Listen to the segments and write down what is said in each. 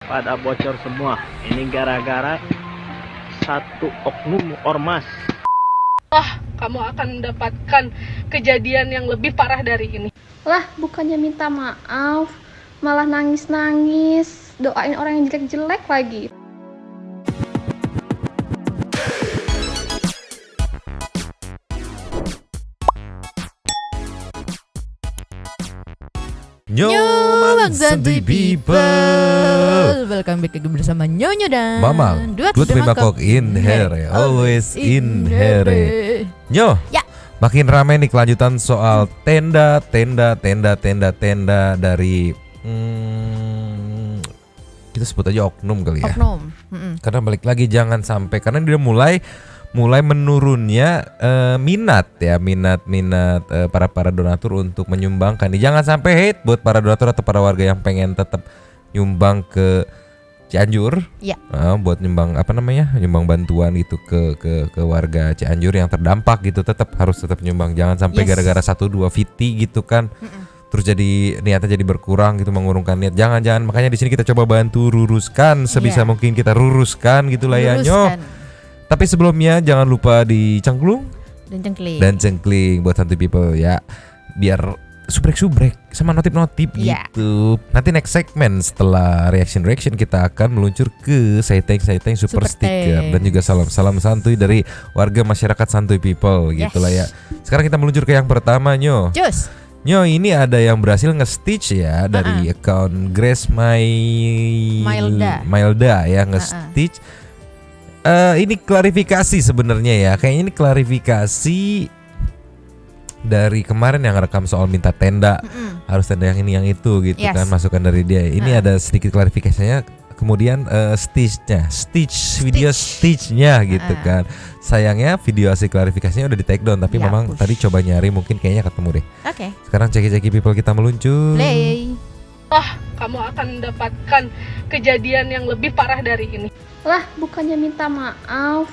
pada bocor semua. Ini gara-gara satu oknum ormas. Kamu akan mendapatkan kejadian yang lebih parah dari ini. Lah, bukannya minta maaf, malah nangis-nangis, doain orang yang jelek-jelek lagi. Nyoman Santuy People, welcome back lagi bersama Nyonyo dan Mamang, Dua terima kok in here, always in here. Nyo, Ya. makin ramai nih kelanjutan soal tenda dari kita sebut aja oknum kali ya. Oknum. Karena balik lagi jangan sampai, karena dia mulai menurunnya minat para donatur untuk menyumbangkan. Jangan sampai hate buat para donatur atau para warga yang pengen tetap nyumbang ke Cianjur. Ya. Buat nyumbang nyumbang bantuan gitu ke warga Cianjur yang terdampak gitu, harus tetap nyumbang. Jangan sampai gara-gara 1-2 VT gitu kan. Terus jadi niatnya jadi berkurang gitu, mengurungkan niat. Jangan. Makanya di sini kita coba bantu luruskan sebisa mungkin kita luruskan gitulah ya, Nyo. Tapi sebelumnya jangan lupa dicengklung dan cengkling buat Santuy People ya, biar subrek sama notif gitu. Nanti next segmen setelah reaction kita akan meluncur ke Saiteng Super Sticker dan juga salam santuy dari warga masyarakat Santuy People gitulah ya. Sekarang kita meluncur ke yang pertama, Nyo. Nyo, ini ada yang berhasil nge-stitch ya dari account Grace Mailda ya, nge-stitch. Ini klarifikasi sebenarnya ya. Kayaknya ini klarifikasi dari kemarin yang rekam soal minta tenda. Harus tenda yang ini yang itu gitu kan, masukan dari dia. Ini ada sedikit klarifikasinya. Kemudian video stitchnya gitu kan. Sayangnya video hasil klarifikasinya udah di take down, tapi memang tadi coba nyari, mungkin kayaknya ketemu deh. Oke. Sekarang ceki People kita meluncur. Play. Kamu akan mendapatkan kejadian yang lebih parah dari ini. Lah, bukannya minta maaf,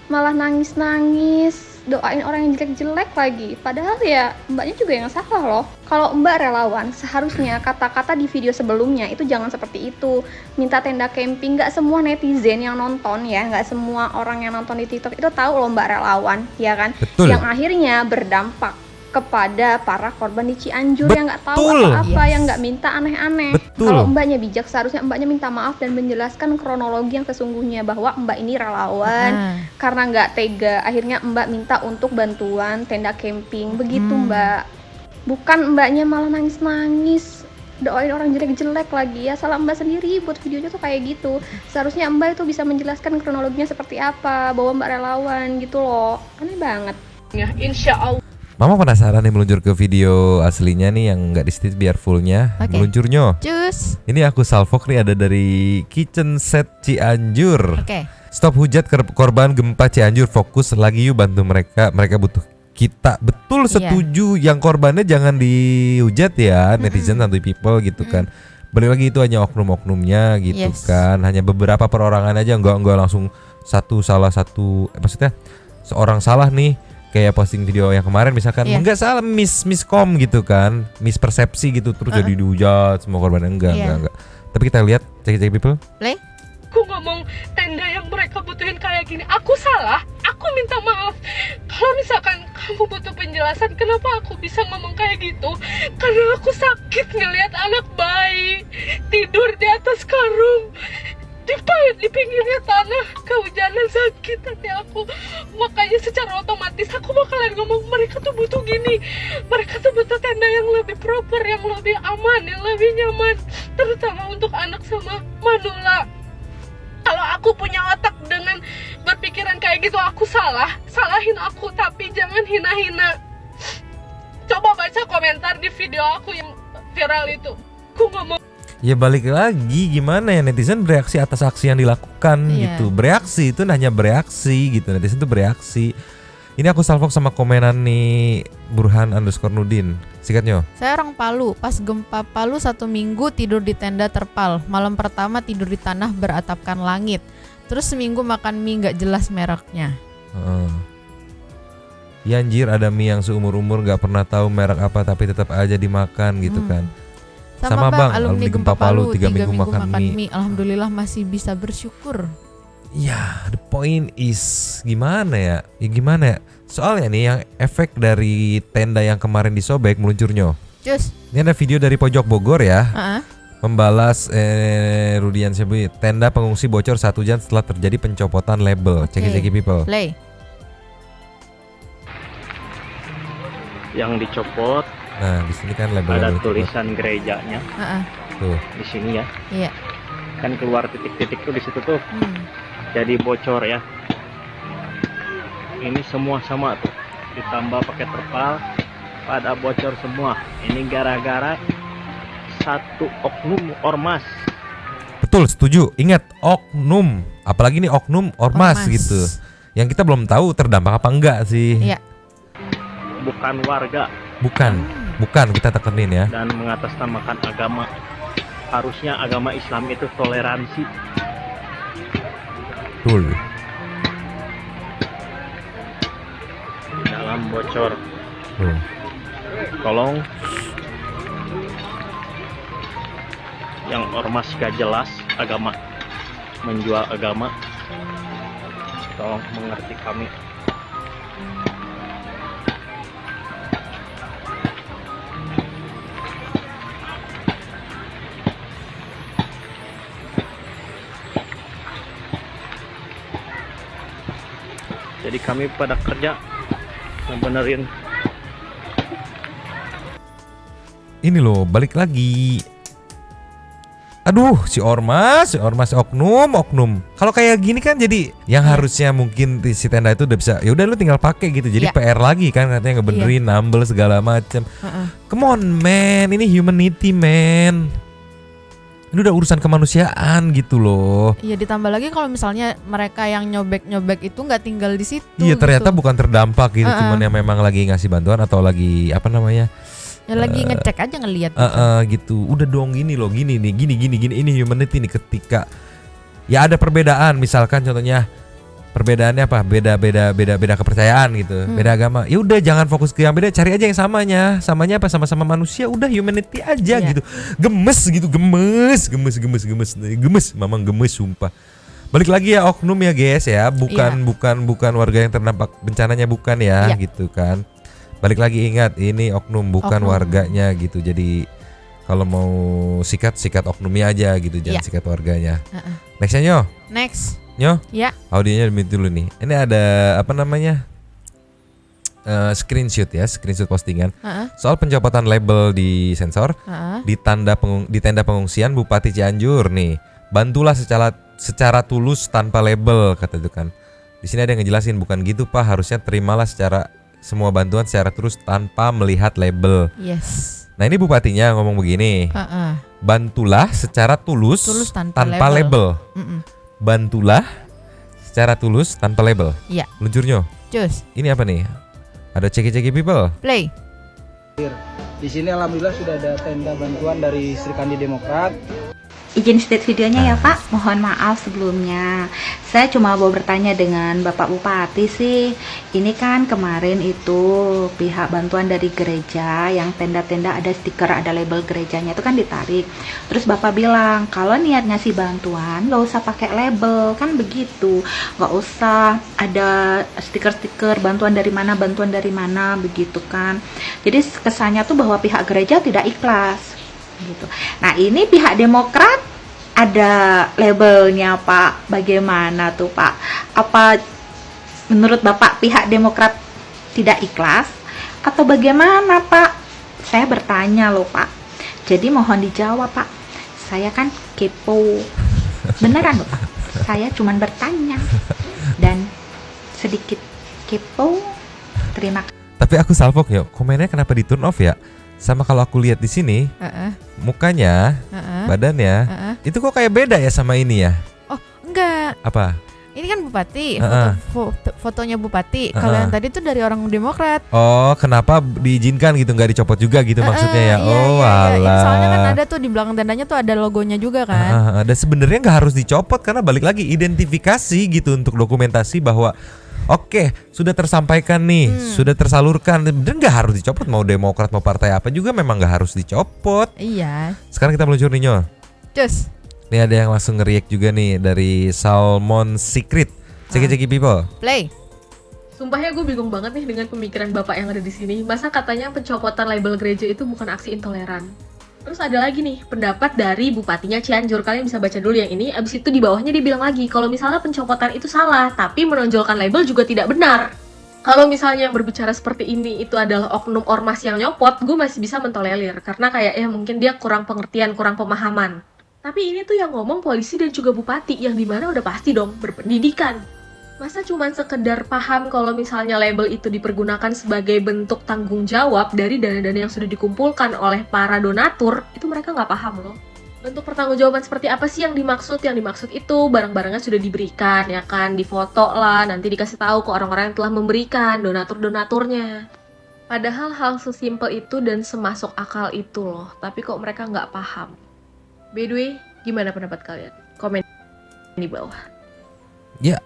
malah nangis-nangis, doain orang yang jelek-jelek lagi. Padahal ya mbaknya juga yang salah loh. Kalau mbak relawan, seharusnya kata-kata di video sebelumnya itu jangan seperti itu. Minta tenda camping, gak semua netizen yang nonton ya, gak semua orang yang nonton di TikTok itu tahu loh mbak relawan, ya kan? Betul. Yang akhirnya berdampak kepada para korban di Cianjur yang nggak tahu apa-apa, yang nggak minta aneh-aneh. Kalau mbaknya bijak, seharusnya mbaknya minta maaf dan menjelaskan kronologi yang sesungguhnya, bahwa mbak ini relawan karena nggak tega, akhirnya mbak minta untuk bantuan tenda camping. Begitu mbak, bukan mbaknya malah nangis-nangis doain orang jelek-jelek lagi. Ya salah mbak sendiri buat videonya tuh kayak gitu. Seharusnya mbak itu bisa menjelaskan kronologinya seperti apa, bahwa mbak relawan gitu loh. Aneh banget Ya, insya Allah. Mama penasaran nih meluncur ke video aslinya nih yang nggak di stitch biar fullnya. Meluncurnya. Cus. Ini aku salvok nih, ada dari Kitchen Set Cianjur. Stop hujat korban gempa Cianjur, fokus lagi yuk bantu mereka. Mereka butuh kita. Betul, setuju. Yang korbannya jangan dihujat ya, netizen Santuy People gitu kan. Balik lagi itu hanya oknum-oknumnya gitu kan. Hanya beberapa perorangan aja, enggak langsung maksudnya seorang salah nih. Kayak posting video yang kemarin misalkan enggak salah, miskom gitu kan, mispersepsi gitu, terus jadi dihujat semua korban. Enggak. Tapi kita lihat cek People. Play. Aku ngomong tenda yang mereka butuhin kayak gini, aku salah, aku minta maaf. Kalau misalkan kamu butuh penjelasan kenapa aku bisa ngomong kayak gitu, karena aku sakit ngelihat anak bayi tidur di atas karung di pinggirnya tanah, kehujanan, sakit hati aku. Makanya secara otomatis aku bakalan ngomong mereka tuh butuh gini, mereka tuh butuh tenda yang lebih proper, yang lebih aman, yang lebih nyaman, terutama untuk anak sama manula. Kalau aku punya otak dengan berpikiran kayak gitu, aku salahin aku, tapi jangan hina-hina. Coba baca komentar di video aku yang viral itu. Aku ngomong, ya balik lagi, gimana ya, netizen bereaksi atas aksi yang dilakukan gitu. Bereaksi itu hanya bereaksi gitu, netizen itu bereaksi. Ini aku salvok sama komenan nih Burhan_Nudin. Sikatnya, saya orang Palu, pas gempa Palu 1 minggu tidur di tenda terpal. Malam pertama tidur di tanah beratapkan langit. Terus seminggu makan mie gak jelas mereknya. Ya anjir, ada mie yang seumur-umur gak pernah tahu merek apa tapi tetap aja dimakan gitu kan. Sama bang, alumni Gempa Palu 3 minggu makan mie. Alhamdulillah masih bisa bersyukur. Ya, the point is gimana ya? Ya gimana ya? Soalnya nih yang efek dari tenda yang kemarin disobek meluncurnya. Cus. Ini ada video dari pojok Bogor ya. Membalas Rudian Sebi, tenda pengungsi bocor 1 jam setelah terjadi pencopotan label. Ceki people. Play. Yang dicopot Nah, di sini kan label ada tulisan gerejanya. Tuh. Di sini ya. Iya. Kan keluar titik-titik tuh di situ tuh. Jadi bocor ya. Ini semua sama tuh. Ditambah pakai terpal pada bocor semua. Ini gara-gara satu oknum ormas. Betul, setuju. Ingat, oknum. Apalagi nih oknum ormas gitu. Yang kita belum tahu terdampak apa enggak sih. Iya. Bukan warga. Bukan kita tekenin ya. Dan mengatasnamakan agama. Harusnya agama Islam itu toleransi. Betul. Dalam bocor. Tuh. Tolong yang ormas gak jelas agama, menjual agama, tolong mengerti kami. Jadi kami pada kerja ngebenerin. Ini loh, balik lagi. Aduh, si ormas oknum. Kalau kayak gini kan jadi yang harusnya mungkin si tenda itu udah bisa. Ya udah lu tinggal pakai gitu. Jadi PR lagi kan katanya ngebenerin, nambel segala macam. Come on man, ini humanity man. Ini udah urusan kemanusiaan gitu loh. Iya, ditambah lagi kalau misalnya mereka yang nyobek itu nggak tinggal di situ. Iya, ternyata gitu. Bukan terdampak gitu, cuman yang memang lagi ngasih bantuan atau lagi apa namanya? Ya lagi ngecek aja ngelihat gitu. Udah dong gini loh, gini ini humanity nih ketika ya ada perbedaan, misalkan contohnya perbedaannya apa? Beda kepercayaan gitu, beda agama. Ya udah jangan fokus ke yang beda, cari aja yang samanya. Samanya apa? Sama-sama manusia, udah humanity aja gitu. Gemes gitu, gemes. Mamang gemes sumpah. Balik lagi ya oknum ya guys ya, bukan warga yang terdampak bencananya bukan ya gitu kan. Balik lagi ingat ini oknum bukan warganya gitu. Jadi kalau mau sikat oknumnya aja gitu, jangan sikat warganya. Nextnya Nyo. Nyo. Ya. Audionya dulu nih. Ini ada apa namanya? Screenshot postingan soal pencopotan label di sensor di tenda pengungsian Bupati Cianjur nih. Bantulah secara tulus tanpa label kata itu kan. Di sini ada yang ngejelasin bukan gitu Pak, harusnya terimalah semua bantuan secara terus tanpa melihat label. Yes. Nah ini bupatinya ngomong begini. Bantulah secara tulus tanpa label. Bantulah secara tulus tanpa label. Iya. Luncurnya. Cus. Ini apa nih? Ada ceki people. Play. Di sini alhamdulillah sudah ada tenda bantuan dari Sri Kandi Demokrat. Izin state videonya ya Pak, mohon maaf sebelumnya. Saya cuma mau bertanya dengan Bapak Bupati sih. Ini kan kemarin itu pihak bantuan dari gereja yang tenda-tenda ada stiker, ada label gerejanya itu kan ditarik. Terus Bapak bilang kalau niat ngasih bantuan gak usah pakai label, kan begitu. Gak usah ada stiker-stiker bantuan dari mana begitu kan. Jadi kesannya tuh bahwa pihak gereja tidak ikhlas. Gitu. Nah ini pihak Demokrat ada labelnya Pak, bagaimana tuh Pak? Apa menurut Bapak pihak Demokrat tidak ikhlas atau bagaimana Pak? Saya bertanya loh Pak, jadi mohon dijawab Pak, saya kan kepo, beneran loh Pak, saya cuma bertanya dan sedikit kepo, terima kasih. Tapi aku salvok ya, komennya kenapa di turn off ya? Sama kalau aku lihat di sini, mukanya, badannya, itu kok kayak beda ya sama ini ya? Oh enggak. Apa? Ini kan bupati, fotonya bupati. Kalau yang tadi tuh dari orang Demokrat. Oh, kenapa diizinkan gitu, nggak dicopot juga gitu maksudnya ya? Alah. Soalnya kan ada tuh di belakang tendanya tuh ada logonya juga kan. Dan sebenarnya nggak harus dicopot karena balik lagi identifikasi gitu untuk dokumentasi bahwa Oke, sudah tersampaikan nih, sudah tersalurkan dan nggak harus dicopot, mau Demokrat mau partai apa juga memang nggak harus dicopot. Iya. Sekarang kita meluncur nih Nyo. Cus. Nih ada yang langsung ngeriak juga nih dari Salmon Secret. Ceki people. Play. Sumpah ya gue bingung banget nih dengan pemikiran bapak yang ada di sini. Masa katanya pencopotan label gereja itu bukan aksi intoleran? Terus ada lagi nih pendapat dari Bupatinya Cianjur. Kalian bisa baca dulu yang ini. Abis itu di bawahnya dia bilang lagi kalau misalnya pencopotan itu salah, tapi menonjolkan label juga tidak benar. Kalau misalnya yang berbicara seperti ini itu adalah oknum ormas yang nyopot, gue masih bisa mentolerir karena kayak ya mungkin dia kurang pengertian, kurang pemahaman. Tapi ini tuh yang ngomong polisi dan juga bupati yang dimana udah pasti dong berpendidikan. Masa cuman sekedar paham kalau misalnya label itu dipergunakan sebagai bentuk tanggung jawab dari dana-dana yang sudah dikumpulkan oleh para donatur, itu mereka nggak paham loh. Bentuk pertanggungjawaban seperti apa sih yang dimaksud? Yang dimaksud itu barang-barangnya sudah diberikan, ya kan, difoto lah, nanti dikasih tahu ke orang-orang yang telah memberikan, donatur-donaturnya. Padahal hal sesimpel itu dan semasuk akal itu loh, tapi kok mereka nggak paham. By the way, gimana pendapat kalian? Komen di bawah. Ya,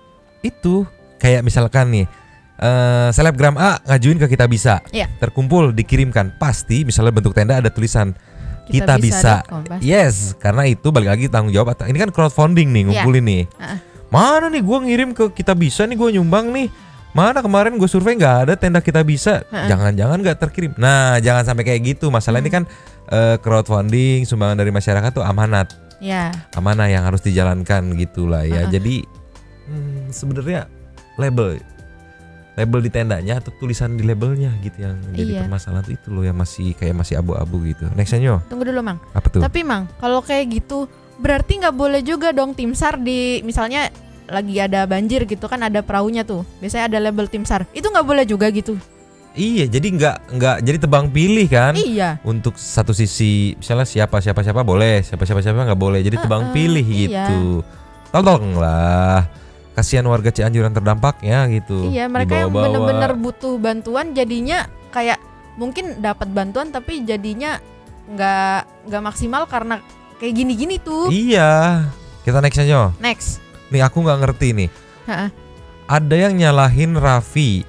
itu kayak misalkan nih selebgram A ngajuin ke Kita Bisa, Iya. terkumpul dikirimkan, pasti misalnya bentuk tenda ada tulisan Kita Bisa. Yes, karena itu balik lagi tanggung jawab. Ini kan crowdfunding nih, ngumpulin nih. Mana nih gue ngirim ke Kita Bisa nih, gue nyumbang nih. Mana kemarin gue survei nggak ada tenda Kita Bisa, jangan-jangan nggak terkirim. Nah, jangan sampai kayak gitu. Masalah ini kan crowdfunding, sumbangan dari masyarakat tuh amanat. Ya. Amanah yang harus dijalankan gitulah ya. Jadi sebenarnya label di tendanya atau tulisan di labelnya gitu yang jadi permasalahan itu loh, yang masih abu-abu gitu. Nextnya Nyo. Tunggu dulu Mang. Apa tuh? Tapi Mang, kalau kayak gitu berarti nggak boleh juga dong tim SAR di misalnya lagi ada banjir gitu kan, ada perahunya tuh. Biasanya ada label tim SAR. Itu nggak boleh juga gitu. Iya, jadi nggak jadi tebang pilih kan? Iya. Untuk satu sisi misalnya siapa boleh, siapa nggak boleh. Jadi tebang pilih gitu. Tolonglah. Kasihan warga Cianjur yang terdampak ya gitu. Iya, mereka yang benar-benar butuh bantuan jadinya kayak mungkin dapat bantuan tapi jadinya nggak maksimal karena kayak gini-gini tuh. Iya. Kita nextnya Nyo. Next. Nih aku nggak ngerti nih. Ada yang nyalahin Raffi,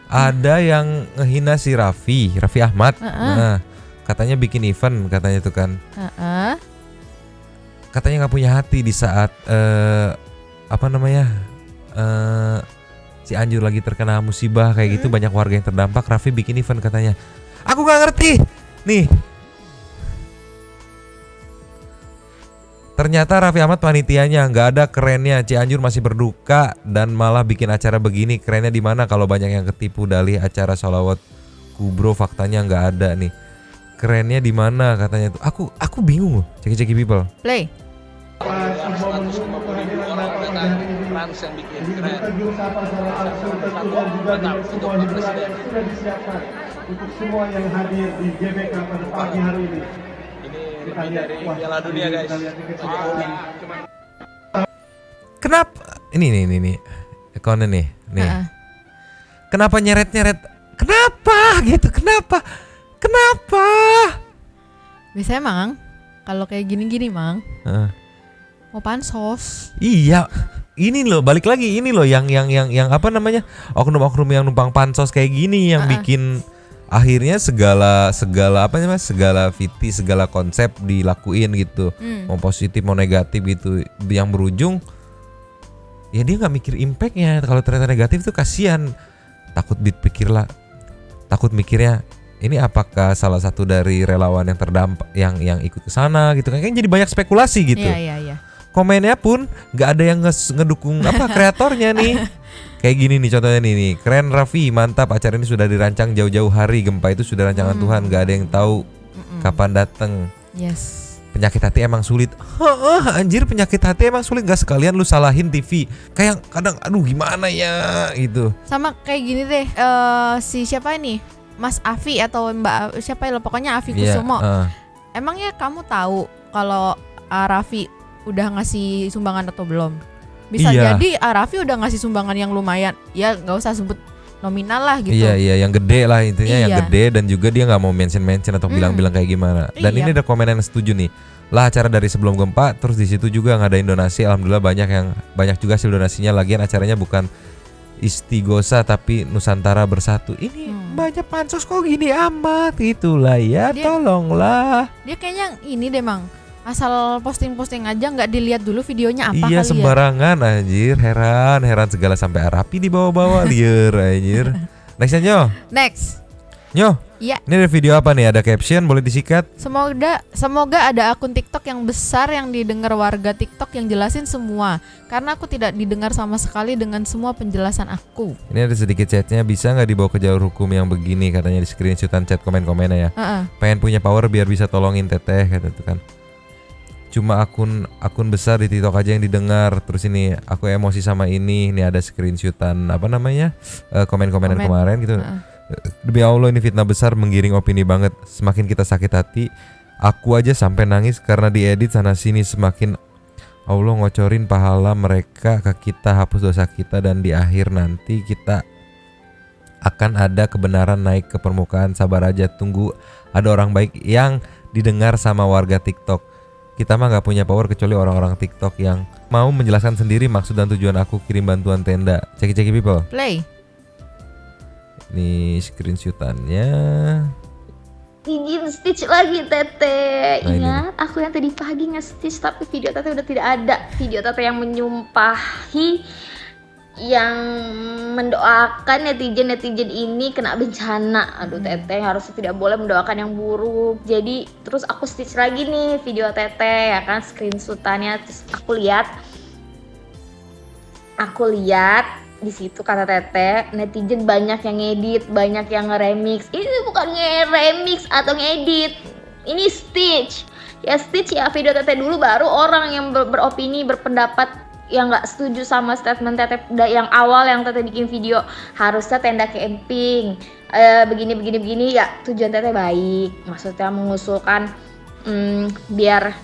ada yang ngehina si Raffi Ahmad. Nah, katanya bikin event katanya itu kan. Katanya nggak punya hati di saat Cianjur lagi terkena musibah kayak gitu, banyak warga yang terdampak. Raffi bikin event katanya. Aku nggak ngerti. Nih. Ternyata Raffi Ahmad panitianya, nggak ada kerennya. Cianjur masih berduka dan malah bikin acara begini. Kerennya di mana kalau banyak yang ketipu dalih acara sholawat kubro, faktanya nggak ada nih. Kerennya di mana katanya tuh. Aku bingung loh. Ceki people. Play. Trans yang bikin keren. Sudah disiapkan untuk semua yang hadir di GBK pada pagi hari ini. Ini lebih dari Piala Dunia guys. Kenapa? Ini akunnya nih. Kenapa nyeret? Kenapa gitu? Kenapa? Biasanya Mang, kalau kayak gini-gini Mang, mau pansos. Iya. Ini loh, balik lagi ini loh yang apa namanya? Oknum-oknum yang numpang pansos kayak gini yang bikin akhirnya segala apa namanya? Segala viti, segala konsep dilakuin gitu. Mau positif mau negatif gitu, yang berujung ya dia nggak mikir impactnya. Kalau ternyata negatif tuh kasihan. Takut mikirnya ini apakah salah satu dari relawan yang terdampak yang ikut ke sana gitu kan, jadi banyak spekulasi gitu. Iya. Komennya pun nggak ada yang ngedukung kreatornya nih. Kayak gini nih contohnya nih. Keren Raffi, mantap, acara ini sudah dirancang jauh-jauh hari. Gempa itu sudah rancangan Tuhan, nggak ada yang tahu kapan datang. Yes. Penyakit hati emang sulit. Anjir, penyakit hati emang sulit. Gak sekalian lu salahin TV. Kayak kadang aduh gimana ya gitu. Sama kayak gini deh, si siapa ini? Mas Afi atau Mbak siapa ya, pokoknya Afi Kusumo. Emangnya kamu tahu kalau Raffi udah ngasih sumbangan atau belum? Bisa jadi Raffi udah ngasih sumbangan yang lumayan. Ya nggak usah sebut nominal lah gitu. Iya, yang gede lah intinya, yang gede, dan juga dia nggak mau mention atau bilang-bilang kayak gimana. Dan ini ada komen yang setuju nih. Lah acara dari sebelum gempa, terus di situ juga ngadain donasi. Alhamdulillah banyak juga hasil donasinya. Lagian acaranya bukan Istigosa tapi Nusantara bersatu. Ini banyak pansos kok gini amat, itulah ya, tolonglah. Dia kayaknya ini deh Mang, asal posting-posting aja nggak dilihat dulu videonya apa Iya kali sembarangan anjir, heran segala sampai Arapi dibawa-bawa liar anjir. Nextnya Nyo. Nyo. Iya. Ini ada video apa nih? Ada caption boleh disikat? Semoga ada akun TikTok yang besar yang didengar warga TikTok yang jelasin semua. Karena aku tidak didengar sama sekali dengan semua penjelasan aku. Ini ada sedikit chatnya, bisa nggak dibawa ke jalur hukum yang begini? Katanya di screenshotan chat komen-komennya ya. Pengen punya power biar bisa tolongin teteh kata itu kan. Cuma akun besar di TikTok aja yang didengar. Terus ini aku emosi sama ini ada screenshotan apa namanya komen-komenan kemarin gitu. Demi Allah ini fitnah besar, menggiring opini banget. Semakin kita sakit hati, aku aja sampai nangis karena diedit sana sini. Semakin Allah ngocorin pahala mereka ke kita, hapus dosa kita, dan di akhir nanti kita akan ada kebenaran naik ke permukaan. Sabar aja, tunggu ada orang baik yang didengar sama warga TikTok. Kita mah gak punya power kecuali orang-orang TikTok yang mau menjelaskan sendiri maksud dan tujuan aku kirim bantuan tenda. Ceki people. Play. Nih screenshotannya. Izin stitch lagi Teteh. Nah, Ingat aku yang tadi pagi nge-stitch tapi video Teteh udah tidak ada. Video Teteh yang menyumpahi, yang mendoakan netizen ini kena bencana. Aduh Teteh harusnya tidak boleh mendoakan yang buruk. Jadi terus aku stitch lagi nih video Teteh ya kan, screenshotannya. Terus aku lihat di situ kata Teteh, netizen banyak yang ngedit, banyak yang nge-remix. Ini bukan nge-remix atau ngedit, ini stitch. Ya stitch ya video Teteh dulu, baru orang yang beropini, berpendapat yang nggak setuju sama statement Teteh yang awal yang Teteh bikin video. Harusnya tenda camping, begini ya. Tujuan Teteh baik, maksudnya mengusulkan biar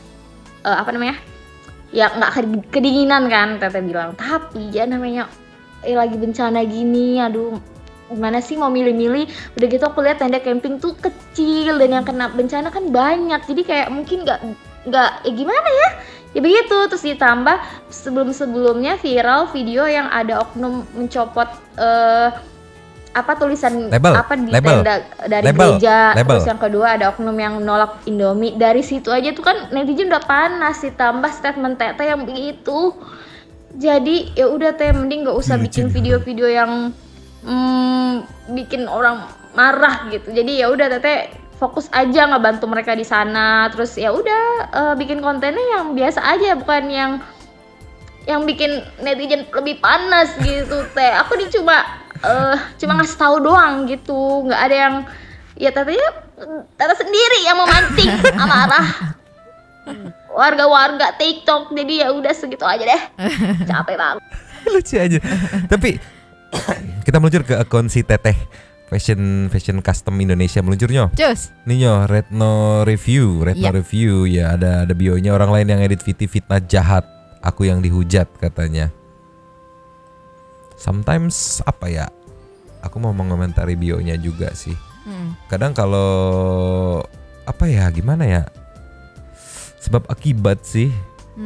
ya nggak kedinginan kan Teteh bilang. Tapi ya namanya lagi bencana gini, aduh gimana sih mau milih-milih. Udah gitu aku lihat tenda camping tuh kecil dan yang kena bencana kan banyak, jadi kayak mungkin nggak gimana ya begitu. Terus ditambah sebelumnya viral video yang ada oknum mencopot tulisan label, di tenda dari gereja. Terus yang kedua ada oknum yang nolak Indomie. Dari situ aja tuh kan netizen udah panas, ditambah statement Teteh yang begitu. Jadi ya udah Teh, mending gak usah bikin video-video yang bikin orang marah gitu. Jadi ya udah Teteh fokus aja ngebantu mereka di sana. Terus ya udah bikin kontennya yang biasa aja, bukan yang bikin netizen lebih panas gitu Teh. Aku cuma ngasih tahu doang gitu, nggak ada yang ya Teteh sendiri yang memantik amarah warga-warga TikTok. Jadi ya udah segitu aja deh. Capek banget. Lucu aja. Tapi kita meluncur ke akun si Teteh Fashion Custom Indonesia. Meluncurnya Cus. Nih Retno Review ya, ada bionya. Orang lain yang edit fitnah jahat, aku yang dihujat katanya. Sometimes apa ya, aku mau mengomentari bionya juga sih. Kadang kalau gimana ya, sebab akibat sih.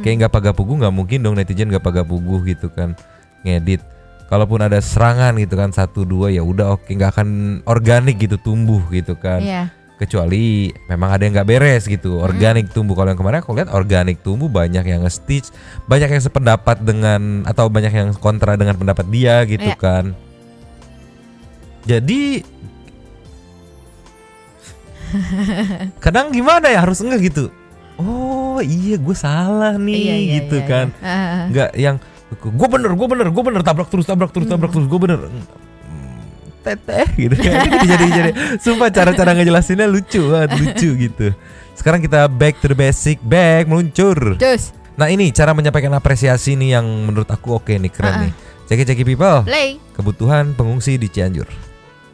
Kayak gak pagapugu, gak mungkin dong netizen gak pagapugu gitu kan ngedit. Kalaupun ada serangan gitu kan 1-2 ya udah oke, gak akan organik gitu tumbuh gitu kan. Kecuali memang ada yang gak beres gitu, organik tumbuh. Kalau yang kemarin aku lihat organik tumbuh, banyak yang nge-stitch, banyak yang sependapat dengan, atau banyak yang kontra dengan pendapat dia gitu kan. Jadi kadang gimana ya, harus enggak gitu. Oh iya gue salah nih gitu kan. Enggak yang gue bener tabrak terus gue bener Teteh gitu kan. jadi sumpah cara ngejelasinnya lucu gitu. Sekarang kita back to the basic, meluncur. Nah ini cara menyampaikan apresiasi nih yang menurut aku oke nih, keren nih. Ceki people. Play. Kebutuhan pengungsi di Cianjur.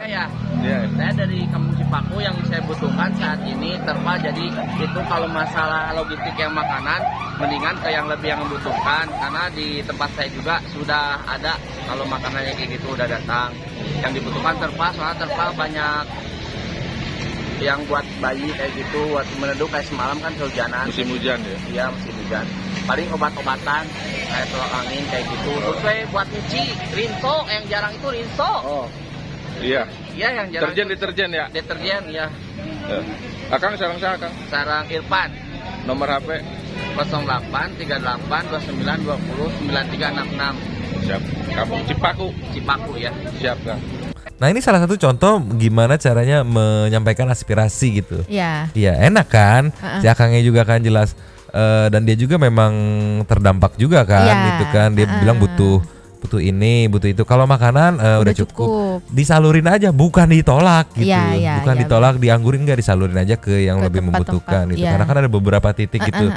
Saya dari Kampung Cipaku, yang saya butuhkan saat ini terpal. Jadi itu kalau masalah logistik yang makanan, mendingan ke yang lebih yang membutuhkan. Karena di tempat saya juga sudah ada, kalau makanannya kayak gitu udah datang. Yang dibutuhkan terpal, soalnya terpal banyak yang buat bayi kayak gitu, buat meneduh. Kayak semalam kan kehujanan. Musim hujan ya? Iya musim hujan. paling obat-obatan kayak tolak angin kayak gitu. Terus buat nyuci rinso, yang jarang itu rinso. Oh iya. Iya yang jarang. Deterjen ya. Deterjen ya. Akang sarang siapa Kang? Sarang Irfan. Nomor HP 083829209366. Siap. Kampung Cipaku. Cipaku ya. Siap Kang. Nah ini salah satu contoh gimana caranya menyampaikan aspirasi gitu. Iya. Iya enak kan, si Akangnya juga kan jelas dan dia juga memang terdampak juga kan, gitu kan. Dia bilang butuh ini, butuh itu. Kalau makanan udah cukup, disalurin aja, bukan ditolak gitu. Bukan ditolak, dianggurin enggak, disalurin aja ke yang lebih membutuhkan gitu. Karena kan ada beberapa titik gitu.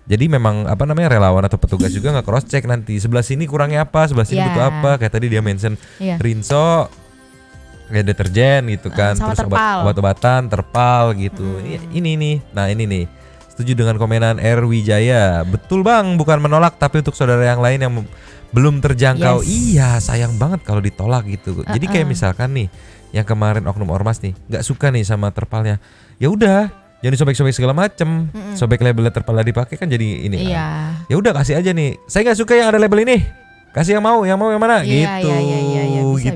Jadi memang apa namanya relawan atau petugas juga nggak cross check nanti sebelah sini kurangnya apa, sebelah sini butuh apa. Kayak tadi dia mention rinso, ya deterjen gitu kan, terus obat-obatan, terpal gitu. Ini nih. Nah ini nih. Setuju dengan komenan R Wijaya. Betul Bang, bukan menolak tapi untuk saudara yang lain yang belum terjangkau. Iya, sayang banget kalau ditolak gitu. Jadi kayak misalkan nih, yang kemarin oknum ormas nih, nggak suka nih sama terpalnya. Ya udah, jangan disobek-sobek segala macem. Sobek labelnya terpalnya dipakai kan jadi ini. Ya udah kasih aja nih. Saya nggak suka yang ada label ini. Kasih yang mau yang mana gitu. Bisa.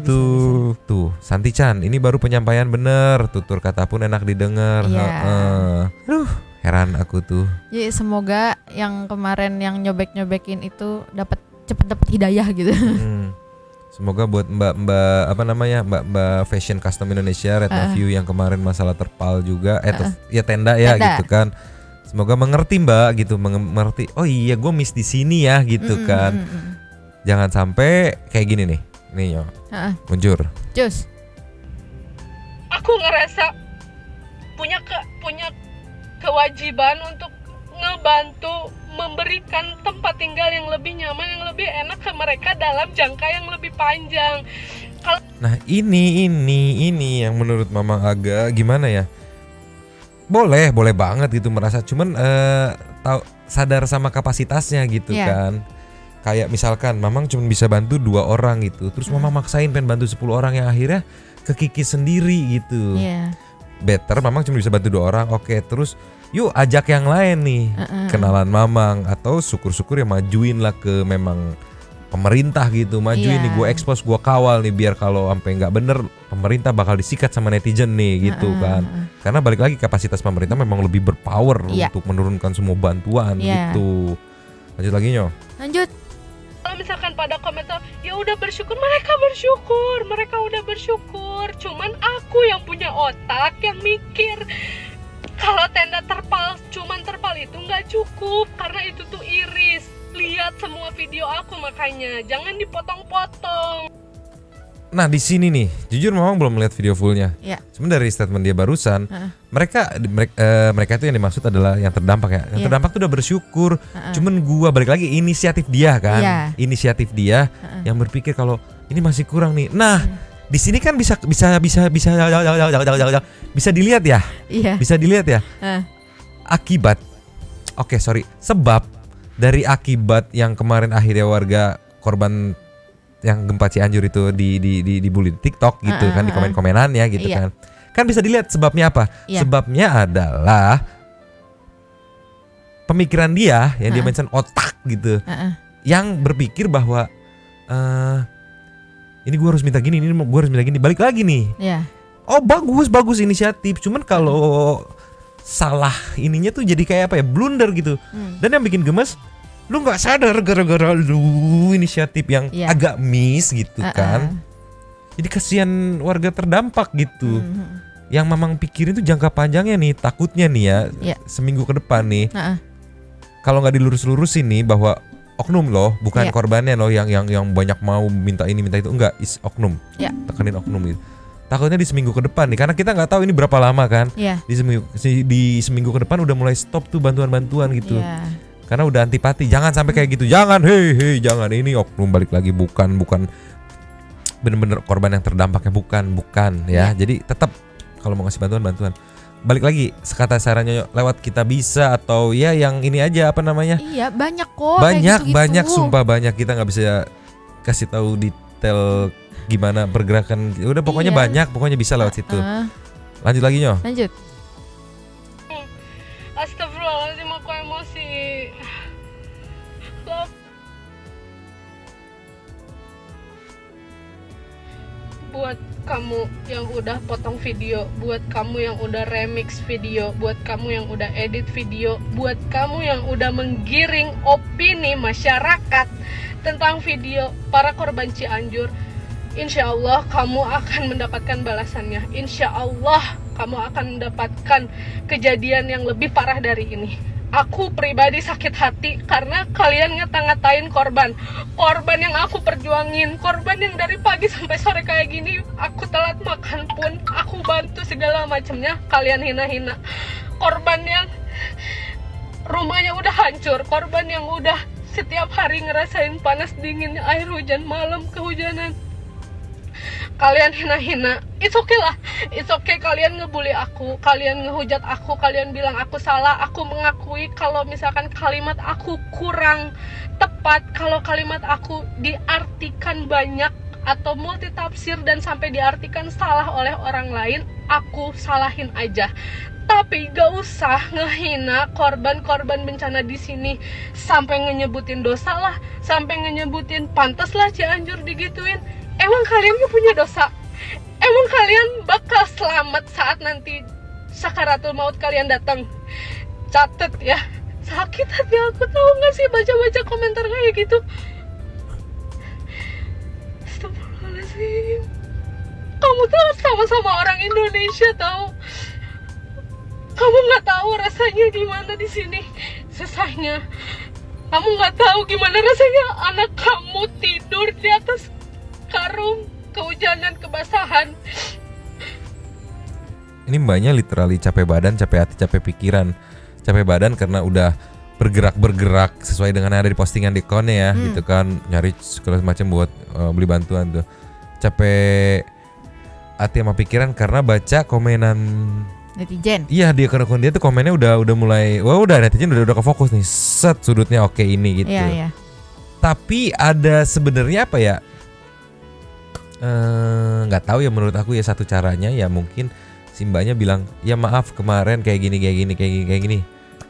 Tuh Santi Chan, ini baru penyampaian bener, tutur kata pun enak didengar. Aduh, heran aku tuh. Jadi semoga yang kemarin yang nyobek-nyobekin itu cepet dapat hidayah gitu. Semoga buat mbak apa namanya mbak fashion custom Indonesia Retno View yang kemarin masalah terpal juga ya tenda gitu kan. Semoga mengerti mbak gitu, mengerti. Oh iya gue miss di sini ya gitu kan. Jangan sampai kayak gini nih. Nih yo. Muncul. Jus. Aku ngerasa punya kewajiban untuk ngebantu memberikan tempat tinggal yang lebih nyaman, yang lebih enak ke mereka dalam jangka yang lebih panjang. Nah ini yang menurut Mama agak gimana ya? Boleh banget gitu merasa, cuman sadar sama kapasitasnya gitu kan. Kayak misalkan Mamang cuma bisa bantu 2 orang gitu, terus Mamang maksain pengen bantu 10 orang yang akhirnya kekikis sendiri gitu. Better Mamang cuma bisa bantu 2 orang, oke, terus yuk ajak yang lain nih kenalan Mamang, atau syukur-syukur ya majuin lah ke memang pemerintah gitu, majuin nih, gue expose, gue kawal nih, biar kalau sampai nggak bener pemerintah bakal disikat sama netizen nih gitu kan. Karena balik lagi kapasitas pemerintah memang lebih berpower untuk menurunkan semua bantuan gitu. Lanjut lagi Nyo. Lanjut. Kalau misalkan pada komentar, ya udah bersyukur, mereka udah bersyukur. Cuman aku yang punya otak yang mikir, kalau tenda terpal, cuman terpal itu nggak cukup, karena itu tuh iris. Lihat semua video aku, makanya jangan dipotong-potong. Nah di sini nih, jujur memang belum melihat video fullnya. Cuma dari statement dia barusan, mereka itu yang dimaksud adalah yang terdampak ya. Yang terdampak tuh udah bersyukur. Cuman gua balik lagi inisiatif dia kan, inisiatif dia yang berpikir kalau ini masih kurang nih. Nah di sini kan bisa dilihat ya, bisa dilihat ya. Akibat, sebab dari akibat yang kemarin akhirnya warga korban yang gempa Cianjur itu dibully di TikTok gitu kan, di komen-komenannya gitu kan. Kan bisa dilihat sebabnya apa? Sebabnya adalah pemikiran dia yang dia mention otak gitu. Yang berpikir bahwa ini gue harus minta gini, ini gue harus minta gini. Balik lagi nih. Oh bagus inisiatif. Cuman kalau salah ininya tuh jadi kayak apa ya, blunder gitu. Dan yang bikin gemes, lu nggak sadar gara-gara lu inisiatif yang agak miss gitu kan. Jadi kasihan warga terdampak gitu. Yang memang pikirin tuh jangka panjangnya nih, takutnya nih ya seminggu ke depan nih. Kalau nggak dilurus-lurusin nih bahwa oknum loh, bukan korbannya loh yang banyak mau minta ini minta itu, enggak, is oknum. Tekenin oknum gitu. Takutnya di seminggu ke depan nih, karena kita nggak tahu ini berapa lama kan. Di seminggu ke depan udah mulai stop tuh bantuan-bantuan gitu. Karena udah antipati, jangan sampai kayak gitu, jangan, hei, jangan, ini oknum balik lagi, bukan bener-bener korban yang terdampaknya, bukan ya. Jadi tetap kalau mau ngasih bantuan, balik lagi sekata sarannya lewat Kita Bisa atau ya yang ini aja apa namanya? Banyak kok. Banyak, sumpah banyak, kita nggak bisa kasih tahu detail gimana pergerakan. Udah pokoknya banyak, pokoknya bisa lewat situ. Lanjut lagi Nyo. Lanjut. Astagfirullahaladzim, aku emosi. buat kamu yang udah potong video, buat kamu yang udah remix video, buat kamu yang udah edit video, buat kamu yang udah menggiring opini masyarakat tentang video para korban Cianjur. Insya Allah kamu akan mendapatkan balasannya. Insya Allah kamu akan mendapatkan kejadian yang lebih parah dari ini. Aku pribadi sakit hati karena kalian ngata-ngatain korban yang aku perjuangin, korban yang dari pagi sampai sore kayak gini, aku telat makan pun, aku bantu segala macamnya, kalian hina-hina. Korban yang rumahnya udah hancur, korban yang udah setiap hari ngerasain panas dingin, air hujan, malam kehujanan, kalian hina-hina. It's okay lah, it's okay kalian ngebully aku, kalian ngehujat aku, kalian bilang aku salah. Aku mengakui kalau misalkan kalimat aku kurang tepat, kalau kalimat aku diartikan banyak atau multitafsir dan sampai diartikan salah oleh orang lain, aku salahin aja. Tapi gak usah ngehina korban-korban bencana di sini, sampai ngeyebutin dosa lah, sampai ngeyebutin pantas lah Cianjur digituin. Emang kalian gak punya dosa? Emang kalian bakal selamat saat nanti sakaratul maut kalian datang? Catet ya, sakit hati aku, tahu gak sih baca-baca komentar kayak gitu. Astagfirullahaladzim. Kamu tuh sama-sama orang Indonesia tahu. Kamu nggak tahu rasanya gimana di sini susahnya. Kamu nggak tahu gimana rasanya anak kamu tidur di atas karung, kehujanan, kebasahan. Ini mbaknya literally capek badan, capek hati, capek pikiran. Capek badan karena udah bergerak sesuai dengan yang ada di postingan di akunnya ya, gitu kan, nyari segala macam buat beli bantuan tuh. Capek hati sama pikiran karena baca komenan netizen. Iya, di akun dia tuh komennya udah mulai, wah udah netizen udah kefokus nih, set sudutnya oke ini gitu. Iya. Tapi ada sebenarnya apa ya? Nggak tahu ya, menurut aku ya satu caranya ya mungkin si mbaknya bilang ya maaf kemarin kayak gini,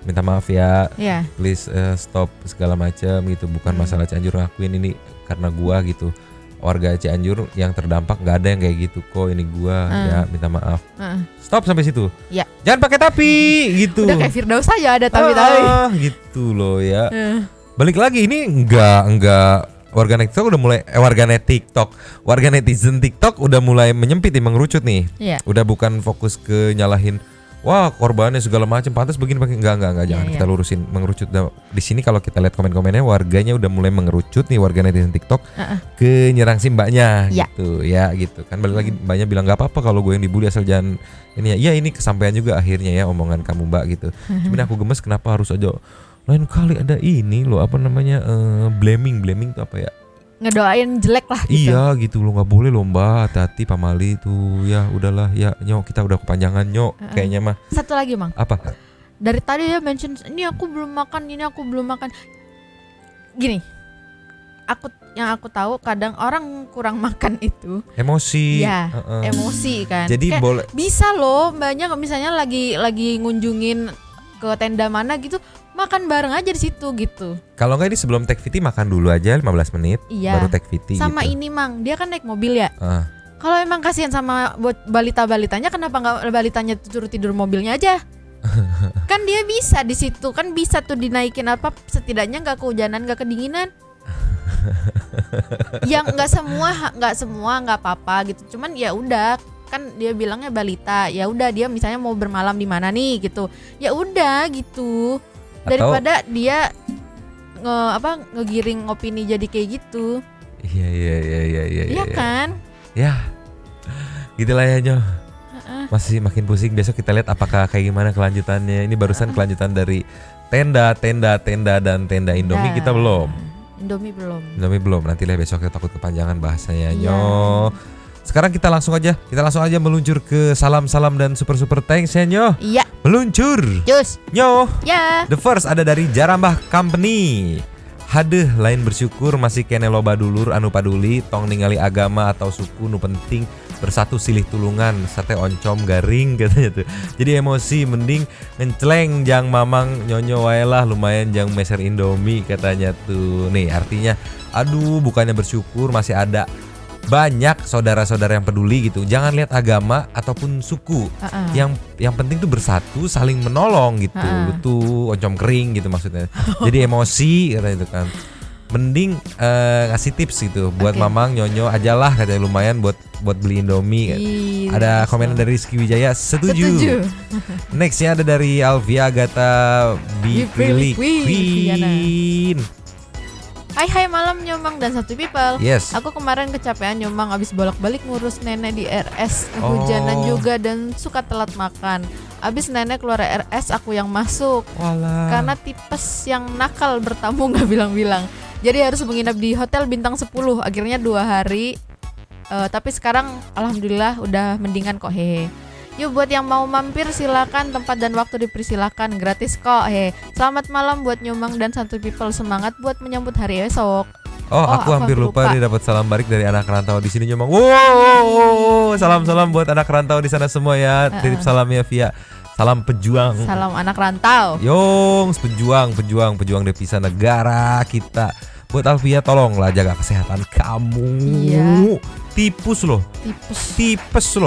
minta maaf ya, please stop segala macam gitu, bukan masalah Cianjur ngakuin ini karena gua gitu. Warga Cianjur yang terdampak nggak ada yang kayak gitu kok, ini gua ya minta maaf. Stop sampai situ. Ya. Jangan pakai tapi gitu. Udah kayak Firdaus aja ada tapi gitu loh ya. Balik lagi ini enggak warganet TikTok warga netizen TikTok udah mulai menyempit nih, mengerucut nih. Udah bukan fokus ke nyalahin wah korbannya segala macam pantas begini enggak jangan kita lurusin mengerucut. Di sini kalau kita lihat komen-komennya warganya udah mulai mengerucut nih, warga netizen TikTok ke nyerang si mbaknya gitu ya gitu kan. Balik lagi mbaknya bilang nggak apa-apa kalau gue yang dibully asal jangan ini ya. Ini kesampaian juga akhirnya ya omongan kamu mbak gitu. Cuman aku gemes kenapa harus aja lain kali ada ini loh apa namanya blaming tuh apa ya, ngedoain jelek lah gitu. Iya gitu loh, nggak boleh loh mbak, hati-hati pamali tuh ya. Udahlah ya nyok, kita udah kepanjangan nyok kayaknya mah. Satu lagi mang, apa dari tadi dia mention ini aku belum makan gini. Yang aku tahu kadang orang kurang makan itu emosi ya, emosi kan. Jadi boleh bisa loh mbaknya misalnya lagi ngunjungin ke tenda mana gitu, makan bareng aja di situ gitu. Kalau nggak ini sebelum take VT makan dulu aja 15 menit baru take VT. Sama gitu. ini mang, dia kan naik mobil ya. Kalau emang kasihan sama buat balita-balitanya, kenapa nggak balitanya suruh tidur mobilnya aja? Kan dia bisa di situ, kan bisa tuh dinaikin apa setidaknya nggak kehujanan, nggak kedinginan. Yang nggak semua nggak apa-apa gitu. Cuman ya udah, kan dia bilangnya balita, ya udah dia misalnya mau bermalam di mana nih gitu, ya udah gitu. Daripada dia ngegiring opini jadi kayak gitu. Iya kan? Ya. Gitulah ya Nyo. Masih makin pusing. Besok kita lihat apakah kayak gimana kelanjutannya. Ini barusan kelanjutan dari tenda dan tenda Indomie kita belum. Indomie belum. Nanti lah besok kita takut kepanjangan bahasanya Nyo. Sekarang kita langsung aja meluncur ke salam-salam dan super thanks ya Nyo. Iya. Meluncur. Cus. Nyo. Ya. The first ada dari Jarambah Company. Hadeh lain bersyukur masih kene loba dulur anu paduli tong ningali agama atau suku nu penting bersatu silih tulungan sate oncom garing katanya tuh. Jadi emosi mending ngenceleng jang mamang nyonyo wae lah lumayan jang meser Indomie katanya tuh. Nih artinya aduh bukannya bersyukur masih ada banyak saudara-saudara yang peduli gitu. Jangan lihat agama ataupun suku. Yang penting tuh bersatu, saling menolong gitu. Lu tuh oncom kering gitu maksudnya. Jadi emosi katanya itu kan. Mending ngasih tips gitu buat mamang nyonyo ajalah katanya, lumayan buat beli Indomie. Ada komen dari Rizky Wijaya, setuju. Nextnya ada dari Alvia Agatha Bipili Queen. Hai malam Nyomang dan Santuy People. Yes. Aku kemarin kecapean Nyomang, abis bolak-balik ngurus nenek di RS, kehujanan juga dan suka telat makan. Abis nenek keluar RS, aku yang masuk. Walah. Karena tipes yang nakal bertamu gak bilang-bilang. Jadi harus menginap di hotel bintang 10. Akhirnya 2 hari. Tapi sekarang alhamdulillah udah mendingan kok, hehe. Yuk buat yang mau mampir silakan, tempat dan waktu dipersilakan, gratis kok, Selamat malam buat Nyomang dan Santuy People, semangat buat menyambut hari esok. Aku hampir lupa dia dapat salam barik dari anak rantau di sini Nyomang. Wow, salam buat anak rantau di sana semua ya. Titip salamnya via salam pejuang. Salam anak rantau. Yongs, pejuang devisa negara kita. Buat Alvia tolonglah jaga kesehatan kamu. Iya. Tipes loh.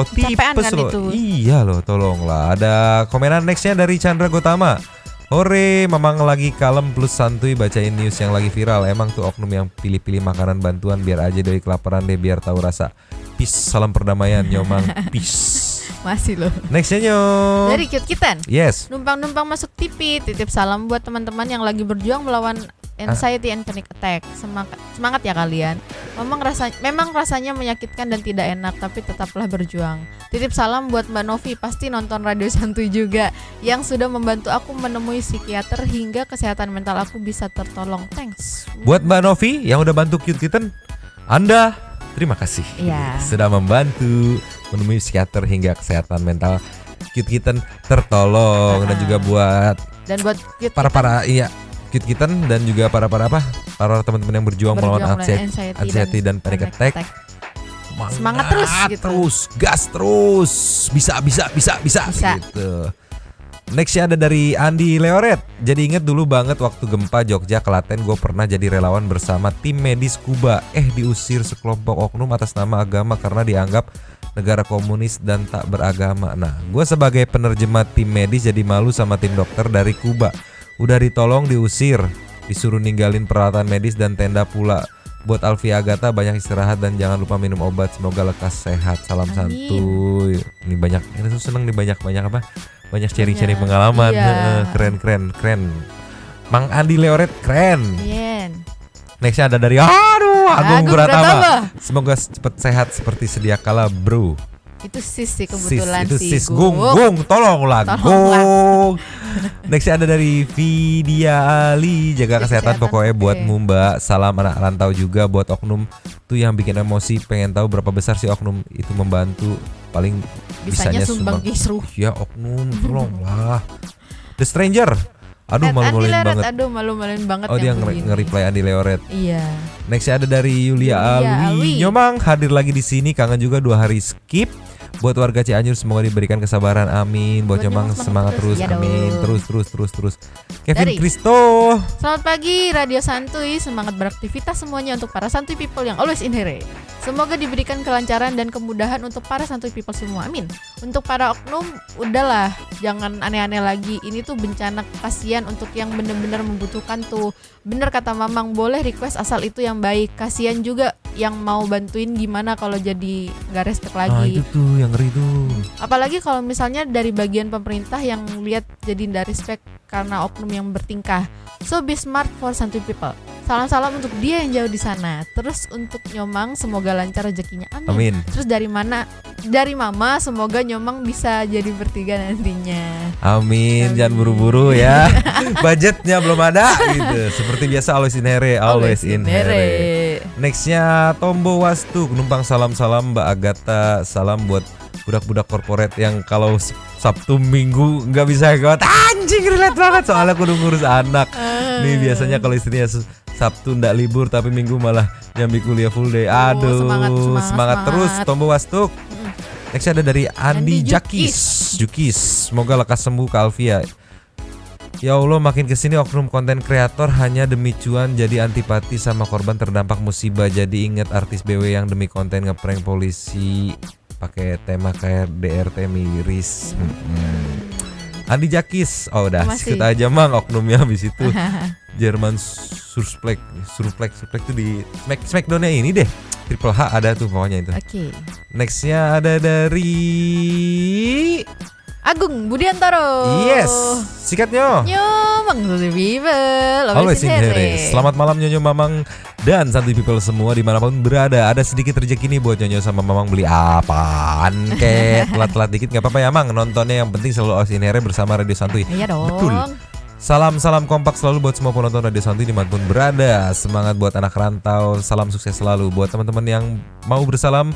Capean kan itu. Iya loh, tolonglah. Ada komenan nextnya dari Chandra Gotama. Hore, mamang lagi kalem plus santuy bacain news yang lagi viral. Emang tuh oknum yang pilih-pilih makanan bantuan, biar aja doi kelaparan deh, biar tahu rasa. Peace, salam perdamaian Nyomang. Peace. Masih loh. Nextnya Nyom. Dari Cute Kitten. Yes. Numpang masuk TV. Titip salam buat teman-teman yang lagi berjuang melawan anxiety and panic attack. Semangat ya kalian. Memang rasanya menyakitkan dan tidak enak, tapi tetaplah berjuang. Titip salam buat Mbak Novi, pasti nonton Radio Santuy juga, yang sudah membantu aku menemui psikiater hingga kesehatan mental aku bisa tertolong. Thanks. Buat Mbak Novi yang udah bantu Cute Kitten, Anda terima kasih. Sudah membantu menemui psikiater hingga kesehatan mental Cute Kitten tertolong. Dan juga buat para Cute Kitten dan juga para teman-teman yang berjuang melawan anxiety dan panic attack. Semangat terus gitu. Gas terus. Bisa gitu. Nextnya ada dari Andi Leoret. Jadi inget dulu banget waktu gempa Jogja Klaten, gue pernah jadi relawan bersama tim medis Kuba. Diusir sekelompok oknum atas nama agama karena dianggap negara komunis dan tak beragama. Nah, gue sebagai penerjemah tim medis jadi malu sama tim dokter dari Kuba. Udah ditolong diusir, disuruh ninggalin peralatan medis dan tenda pula. Buat Alvia Agatha banyak istirahat dan jangan lupa minum obat, semoga lekas sehat. Salam santuy. Ini banyak, ini tuh seneng nih banyak apa? Banyak sharing pengalaman. Iya. Keren. Mang Andi Leoret keren. Nextnya ada dari Agung Pratama. Semoga cepat sehat seperti sedia kala, bro. Itu sis sih kebetulan itu sih. Sis Gung, tolonglah Gung. Nextnya ada dari Vidya Ali, jaga kesehatan pokoknya buat Mbak. Salam anak rantau juga buat oknum tuh yang bikin emosi. Pengen tahu berapa besar sih oknum itu membantu, paling bisanya sumbang kisruh. Ya oknum, tolonglah. The Stranger. Aduh malu-maluin banget. Aduh malu-maluin banget. Dia nge-reply Andi Leoret. Iya. Nextnya ada dari Yulia Alwi. Nyomang hadir lagi di sini, kangen juga 2 hari skip. Buat warga Cianjur semoga diberikan kesabaran, amin. Buat Nyomang semangat terus, amin. Terus. Kevin Kristo. Selamat pagi Radio Santuy, semangat beraktivitas semuanya untuk para Santuy People yang always in here. Semoga diberikan kelancaran dan kemudahan untuk para Santuy People semua, amin. Untuk para oknum, udahlah, jangan aneh-aneh lagi. Ini tuh bencana, kasihan untuk yang benar-benar membutuhkan tuh. Bener kata Mamang, boleh request asal itu yang baik. Kasihan juga yang mau bantuin, gimana kalau jadi nggak respect lagi. Itu tuh yang ngeri tuh. Apalagi kalau misalnya dari bagian pemerintah yang lihat jadi nggak respect karena oknum yang bertingkah. So be smart for Santuy People. Salam-salam untuk dia yang jauh di sana. Terus untuk Nyomang semoga lancar rezekinya, amin. Terus dari Mama semoga Nyomang bisa jadi bertiga nantinya. Amin. Jangan buru-buru ya. Budgetnya belum ada gitu. Seperti biasa always in here. Nextnya Tombo Wastu, numpang salam-salam Mbak Agatha. Salam buat budak-budak korporat yang kalau Sabtu Minggu nggak bisa ikut. Anjing, relate banget soalnya kudu ngurus anak. Nih biasanya kalau istrinya Sabtu ndak libur tapi Minggu malah nyambi kuliah full day. Aduh, semangat terus Tombo Wastu. Next ada dari Andi Jukis. Semoga lekas sembuh Kak Alvia. Ya Allah, makin kesini oknum konten kreator hanya demi cuan jadi antipati sama korban terdampak musibah. Jadi inget artis BW yang demi konten ngeprank polisi pakai tema KDRT miris. Andi Jakis, oh udah sikut aja mang oknumnya habis itu. Jerman Surplex itu di Smackdown-nya ini deh. Triple H ada tuh pokoknya itu. Oke. Nextnya ada dari Agung Budiantoro. Yes, sikatnya. Nyomang Santuy People. Always in here. Selamat malam Nyonyo Mamang dan Santuy People semua dimanapun berada. Ada sedikit rezeki nih buat Nyonyo sama Mamang beli apaan kek. Telat-telat dikit gak apa-apa ya Mang. Nontonnya yang penting selalu always in here bersama Radio Santuy. Iya dong. Betul. Salam kompak selalu buat semua penonton Radio Santuy dimanapun berada. Semangat buat anak rantau. Salam sukses selalu buat teman-teman yang mau bersalam.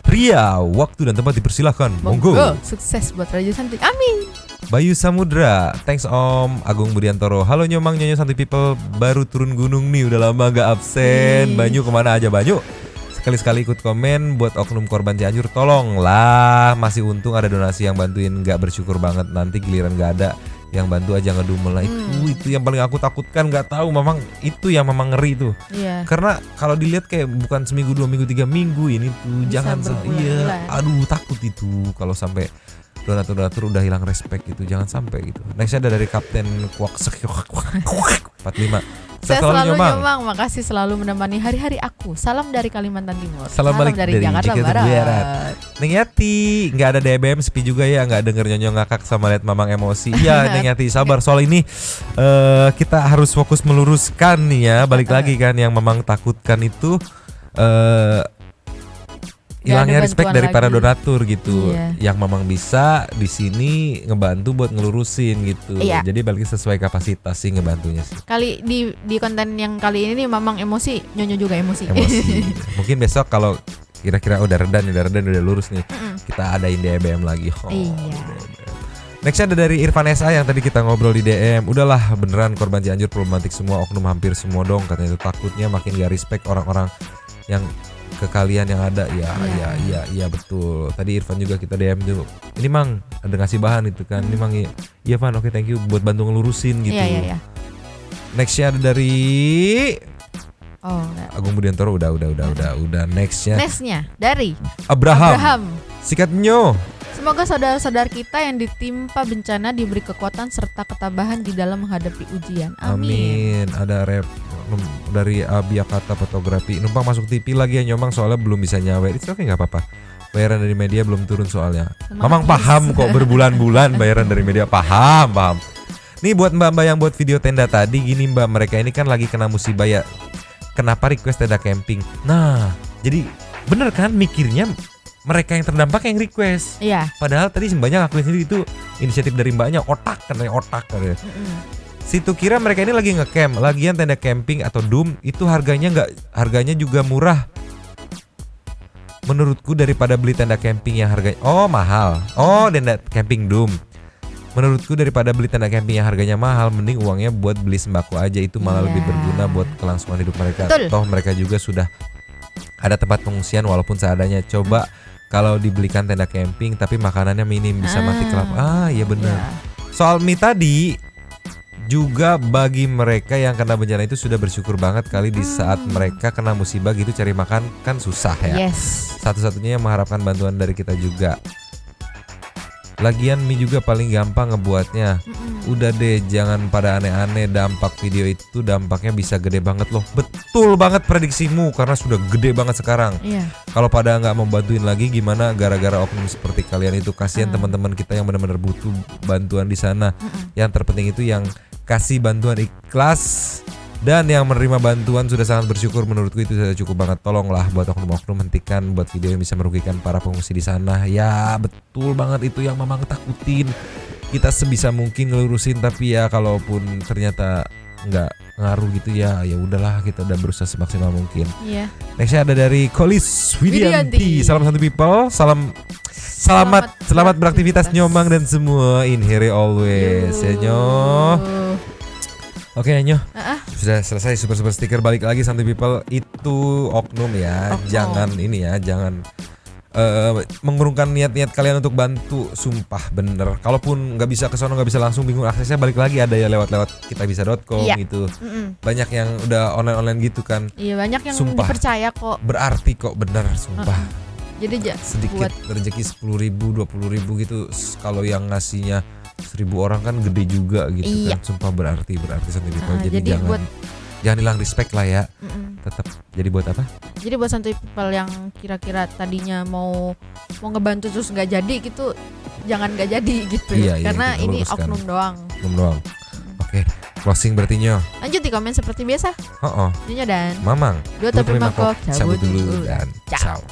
Ria, waktu dan tempat dipersilahkan. Monggo. Sukses buat Radio Santuy. Amin. Bayu Samudra, thanks Om Agung Budiantoro. Halo Nyomang Nyonyo Santuy People, baru turun gunung nih, udah lama gak absen. Banyu kemana aja Banyu? Sekali-sekali ikut komen buat oknum korban Cianjur, tolonglah. Masih untung ada donasi yang bantuin, gak bersyukur banget. Nanti giliran gak ada yang bantu aja ngedumel lah. Itu yang paling aku takutkan, nggak tahu memang itu yang memang ngeri tuh. Karena kalau dilihat kayak bukan seminggu 2 minggu 3 minggu ini tuh. Bisa jangan aduh takut itu kalau sampai donatur udah hilang respect gitu, jangan sampai gitu. Next ada dari Kapten Kuak 45. Selalu Nyomang, makasih selalu menemani hari-hari aku. Salam dari Kalimantan Timur. Salam balik dari Jakarta Barat. Neng Yati, nggak ada DBM sepi juga ya, nggak denger Nyonyo ngakak sama liat Mamang emosi. Iya Neng Yati sabar, soal ini kita harus fokus meluruskan nih ya. Balik lagi kan yang Mamang takutkan itu hilangnya respect dari para donatur gitu. Yang Mamang bisa di sini ngebantu buat ngelurusin gitu. Jadi balik sesuai kapasitas sih ngebantunya sih. Kali di konten yang kali ini nih Mamang emosi, Nyonyo juga emosi. Mungkin besok kalau kira-kira udah udah lurus nih, kita adain DBM lagi. Next ada dari Irfan SA yang tadi kita ngobrol di DM. Udahlah beneran korban Cianjur problematik semua, oknum hampir semua dong katanya itu. Takutnya makin gak respect orang-orang yang ke kalian yang ada. Ya betul. Tadi Irfan juga kita DM tuh. Ini Mang ada ngasih bahan itu kan. Ini Mang iya Van, oke thank you buat bantu ngelurusin gitu. Nextnya ada dari Agung Budiantoro udah. Nextnya dari Abraham. Sikatnya. Semoga saudara-saudara kita yang ditimpa bencana diberi kekuatan serta ketabahan di dalam menghadapi ujian. Amin. Ada rep dari Abiakata Fotografi. Numpang masuk TV lagi ya Nyomang soalnya belum bisa nyawer. Itu oke nggak apa-apa. Bayaran dari media belum turun soalnya. Mamang paham kok berbulan-bulan bayaran dari media paham. Nih buat mbak-mbak yang buat video tenda tadi gini mbak, mereka ini kan lagi kena musibah ya. Kenapa request tenda camping? Nah, jadi bener kan mikirnya mereka yang terdampak yang request. Padahal tadi mbaknya ngakuin sendiri itu inisiatif dari mbaknya, otak. Situ kira mereka ini lagi ngecamp. Lagian tenda camping atau dum itu harganya juga murah. Menurutku daripada beli tenda camping yang harganya mahal. Tenda camping dum. Menurutku daripada beli tenda camping yang harganya mahal, mending uangnya buat beli sembako aja, itu malah lebih berguna buat kelangsungan hidup mereka. Toh mereka juga sudah ada tempat pengungsian walaupun seadanya. Coba kalau dibelikan tenda camping tapi makanannya minim, bisa mati kelapa. Iya benar. Soal mie tadi juga bagi mereka yang kena bencana itu sudah bersyukur banget kali di saat mereka kena musibah gitu, cari makan kan susah ya. Satu-satunya yang mengharapkan bantuan dari kita juga. Lagian mie juga paling gampang ngebuatnya. Udah deh jangan pada aneh-aneh, dampak video itu dampaknya bisa gede banget loh. Betul banget prediksimu karena sudah gede banget sekarang. Kalau pada nggak mau bantuin lagi gimana gara-gara oknum seperti kalian itu. Kasihan teman-teman kita yang benar-benar butuh bantuan di sana. Yang terpenting itu yang kasih bantuan ikhlas dan yang menerima bantuan sudah sangat bersyukur. Menurutku itu sudah cukup banget. Tolonglah buat oknum-oknum hentikan buat video yang bisa merugikan para pengungsi di sana. Ya betul banget itu yang Mamang takutin. Kita sebisa mungkin ngelurusin, tapi ya kalaupun ternyata nggak ngaruh gitu ya udahlah, kita udah berusaha semaksimal mungkin. Nextnya ada dari Kolis Widianti. Salam Santuy People. Selamat beraktivitas Nyomang dan semua in here always ya Nyo. Oke Nyo, sudah selesai super stiker. Balik lagi Santuy People, itu oknum ya. Jangan mengurungkan niat-niat kalian untuk bantu, sumpah bener. Kalaupun nggak bisa ke sono, nggak bisa langsung, bingung aksesnya, balik lagi ada ya lewat kitabisa.com Iya. gitu. Banyak yang udah online gitu kan. Iya, banyak yang Sumpah. dipercaya kok. Berarti kok bener, sumpah. Jadi Sedikit rezeki 10.000, 20.000 gitu. Kalau yang ngasihnya 1.000 orang kan gede juga gitu kan. Sumpah berarti sendiri. Jadi jangan hilang respect lah ya. Tetap. Jadi buat apa? Jadi buat santuy people yang kira-kira tadinya mau ngebantu terus nggak jadi gitu, jangan nggak jadi gitu. Iya, karena kita ini luruskan. oknum doang. Oke, closing berarti Nyo. Lanjut di komen seperti biasa. Oh. Nyonya dan Mamang. Dua terima kok cabut dulu dan ciao.